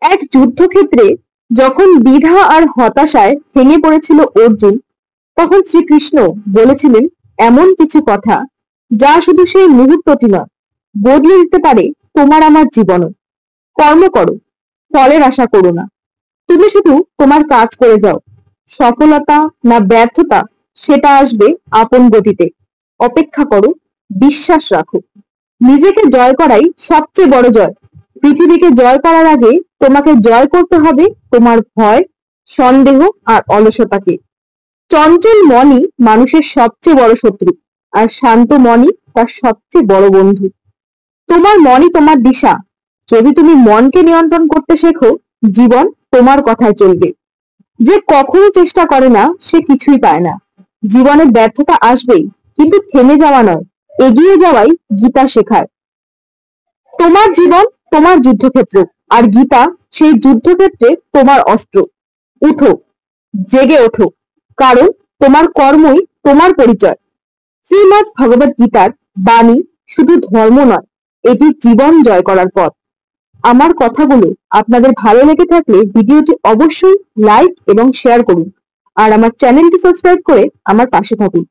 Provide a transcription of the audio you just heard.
এক যুদ্ধক্ষেত্রে যখন দ্বিধা আর হতাশায় ভেঙে পড়েছিল অর্জুন, তখন শ্রীকৃষ্ণ বলেছিলেন এমন কিছু কথা যা শুধু সেই মুহূর্তটি নয়, বদলে দিতে পারে তোমার আমার জীবনও। কর্ম করো, ফলের আশা করো না। তুমি শুধু তোমার কাজ করে যাও। সফলতা না ব্যর্থতা সেটা আসবে আপন গতিতে। অপেক্ষা করো, বিশ্বাস রাখো। নিজেকে জয় করাই সবচেয়ে বড় জয়। পৃথিবীকে জয় করার আগে তোমাকে জয় করতে হবে তোমার ভয়, সন্দেহ আর অলসতাকে। চঞ্চল মনই মানুষের সবচেয়ে বড় শত্রু, আর শান্ত মনই তার সবচেয়ে বড় বন্ধু। তোমার মনই তোমার দিশা। যদি তুমি মনকে নিয়ন্ত্রণ করতে শেখো, জীবন তোমার কথায় চলবে। যে কখনো চেষ্টা করে না সে কিছুই পায় না। জীবনে ব্যর্থতা আসবেই, কিন্তু থেমে যাওয়া নয়, এগিয়ে যাওয়াই গীতা শেখায়। তোমার জীবন তোমার যুদ্ধক্ষেত্র, আর গীতা সেই যুদ্ধক্ষেত্রে তোমার অস্ত্র। উঠো, জেগে ওঠো, কারণ তোমার কর্মই তোমার পরিচয়। শ্রীমদ্ ভগবত গীতার বাণী শুধু ধর্ম নয়, এটি জীবন জয় করার পথ। আমার কথাগুলো আপনাদের ভালো লেগে থাকলে ভিডিওটি অবশ্যই লাইক এবং শেয়ার করুন, আর আমার চ্যানেলটি সাবস্ক্রাইব করে আমার পাশে থাকুন।